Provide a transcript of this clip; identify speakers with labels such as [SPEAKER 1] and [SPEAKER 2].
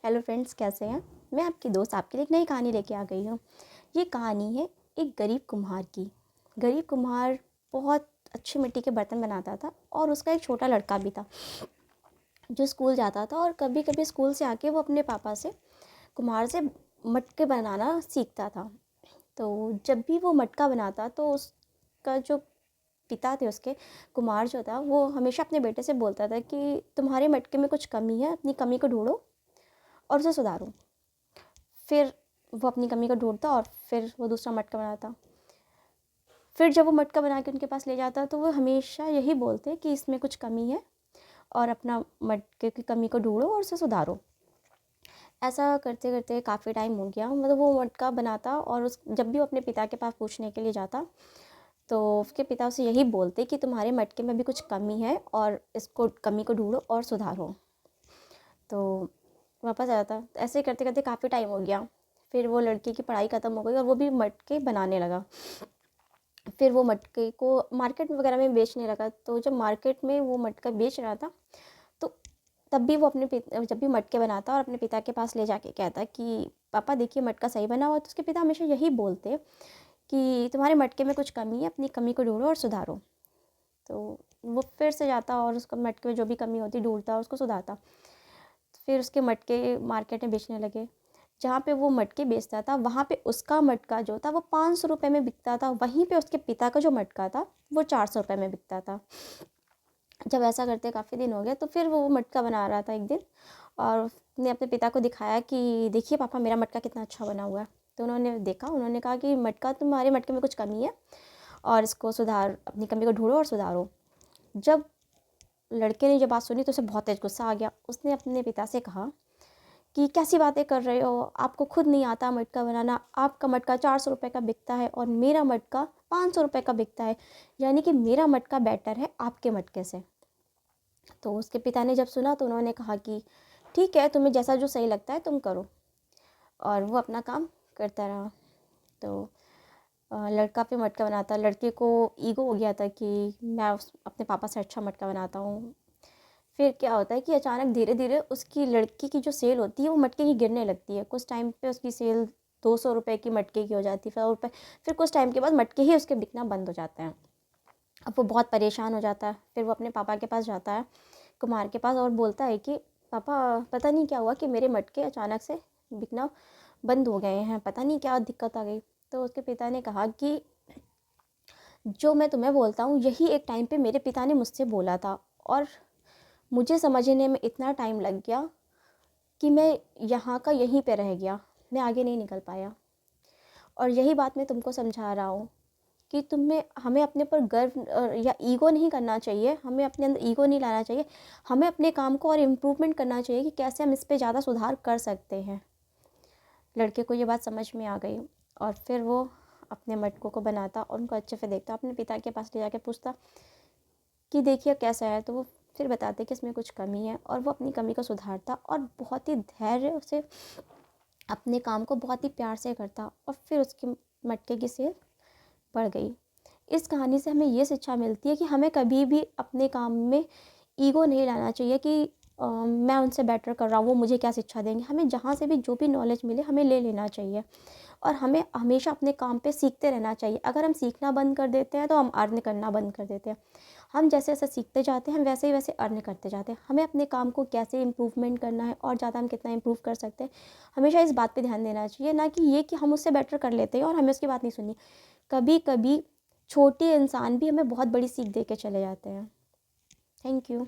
[SPEAKER 1] Hello friends, कैसे हैं। मैं आपकी दोस्त आपके लिए एक नई कहानी लेके आ गई हूँ। ये कहानी है एक गरीब कुम्हार की। गरीब कुम्हार बहुत अच्छी मिट्टी के बर्तन बनाता था और उसका एक छोटा लड़का भी था जो स्कूल जाता था, और कभी कभी स्कूल से आके वो अपने पापा से कुम्हार से मटके बनाना सीखता था। तो जब भी वो मटका बनाता तो उसका जो पिता थे उसके, कुम्हार जो था, वो हमेशा अपने बेटे से बोलता था कि तुम्हारे मटके में कुछ कमी है, अपनी कमी को ढूंढो और उसे सुधारो। फिर वो अपनी कमी को ढूंढता और फिर वो दूसरा मटका बनाता। फिर जब वो मटका बना के उनके पास ले जाता तो वो हमेशा यही बोलते कि इसमें कुछ कमी है और अपना मटके की कमी को ढूंढो और उसे सुधारो। ऐसा करते करते काफ़ी टाइम हो गया, मतलब वो मटका बनाता और उस जब भी वो अपने पिता के पास पूछने के लिए जाता तो उसके पिता उसे यही बोलते कि तुम्हारे मटके में भी कुछ कमी है और इसको कमी को ढूंढो और सुधारो। तो वापस आ जाता। ऐसे करते करते काफ़ी टाइम हो गया। फिर वो लड़के की पढ़ाई ख़त्म हो गई और वो भी मटके बनाने लगा। फिर वो मटके को मार्केट वगैरह में बेचने लगा। तो जब मार्केट में वो मटका बेच रहा था तो तब भी वो जब भी मटके बनाता और अपने पिता के पास ले जाके कहता कि पापा देखिए मटका सही बना हुआ। तो उसके पिता हमेशा यही बोलते कि तुम्हारे मटके में कुछ कमी है, अपनी कमी को ढूंढो और सुधारो। तो वो फिर से जाता और उसका मटके में जो भी कमी होती ढूंढता और उसको सुधारता। फिर उसके मटके मार्केट में बेचने लगे। जहाँ पे वो मटके बेचता था वहाँ पे उसका मटका जो था वो 500 रुपये में बिकता था। वहीं पे उसके पिता का जो मटका था वो 400 रुपये में बिकता था। जब ऐसा करते काफ़ी दिन हो गए तो फिर वो मटका बना रहा था एक दिन, और उसने अपने पिता को दिखाया कि देखिए पापा मेरा मटका कितना अच्छा बना हुआ है। तो उन्होंने देखा, उन्होंने कहा कि मटका तुम्हारे मटके में कुछ कमी है और इसको सुधार, अपनी कमी को ढूंढो और सुधारो। जब लड़के ने ये बात सुनी तो उसे बहुत तेज गुस्सा आ गया। उसने अपने पिता से कहा कि कैसी बातें कर रहे हो, आपको खुद नहीं आता मटका बनाना। आपका मटका 400 रुपये का बिकता है और मेरा मटका 500 रुपये का बिकता है, यानी कि मेरा मटका बेटर है आपके मटके से। तो उसके पिता ने जब सुना तो उन्होंने कहा कि ठीक है, तुम्हें जैसा जो सही लगता है तुम करो। और वो अपना काम करता रहा। तो लड़का फिर मटका बनाता। लड़के को ईगो हो गया था कि मैं अपने पापा से अच्छा मटका बनाता हूँ। फिर क्या होता है कि अचानक धीरे धीरे उसकी लड़की की जो सेल होती है वो मटके की गिरने लगती है। कुछ टाइम पे उसकी सेल 200 रुपये की मटके की हो जाती है। फिर कुछ टाइम के बाद मटके ही उसके बिकना बंद हो जाते हैं। अब वो बहुत परेशान हो जाता है। फिर वो अपने पापा के पास जाता है, कुमार के पास, और बोलता है कि पापा पता नहीं क्या हुआ कि मेरे मटके अचानक से बिकना बंद हो गए हैं, पता नहीं क्या दिक्कत आ गई। तो उसके पिता ने कहा कि जो मैं तुम्हें बोलता हूँ यही एक टाइम पे मेरे पिता ने मुझसे बोला था, और मुझे समझने में इतना टाइम लग गया कि मैं यहाँ का यहीं पे रह गया, मैं आगे नहीं निकल पाया। और यही बात मैं तुमको समझा रहा हूँ कि हमें अपने पर गर्व या ईगो नहीं करना चाहिए, हमें अपने अंदर ईगो नहीं लाना चाहिए। हमें अपने काम को और इम्प्रूवमेंट करना चाहिए कि कैसे हम इस पे ज़्यादा सुधार कर सकते हैं। लड़के को ये बात समझ में आ गई और फिर वो अपने मटकों को बनाता और उनको अच्छे से देखता। अपने पिता के पास ले जाके पूछता कि देखिए कैसा है। तो वो फिर बताते कि इसमें कुछ कमी है और वो अपनी कमी को सुधारता और बहुत ही धैर्य से अपने काम को बहुत ही प्यार से करता, और फिर उसके मटके की सेल बढ़ गई। इस कहानी से हमें ये शिक्षा मिलती है कि हमें कभी भी अपने काम में ईगो नहीं लाना चाहिए कि मैं उनसे बेटर कर रहा हूँ, वो मुझे क्या शिक्षा देंगे। हमें जहाँ से भी जो भी नॉलेज मिले हमें ले लेना चाहिए, और हमें हमेशा अपने काम पे सीखते रहना चाहिए। अगर हम सीखना बंद कर देते हैं तो हम अर्न करना बंद कर देते हैं। हम जैसे जैसे सीखते जाते हैं हम वैसे ही वैसे अर्न करते जाते हैं। हमें अपने काम को कैसे इम्प्रूवमेंट करना है और ज़्यादा हम कितना इम्प्रूव कर सकते हैं, हमेशा इस बात पे ध्यान देना चाहिए। ना कि ये कि हम उससे बेटर कर लेते हैं और हमें उसकी बात नहीं सुननी। कभी कभी छोटे इंसान भी हमें बहुत बड़ी सीख दे के चले जाते हैं। Thank you.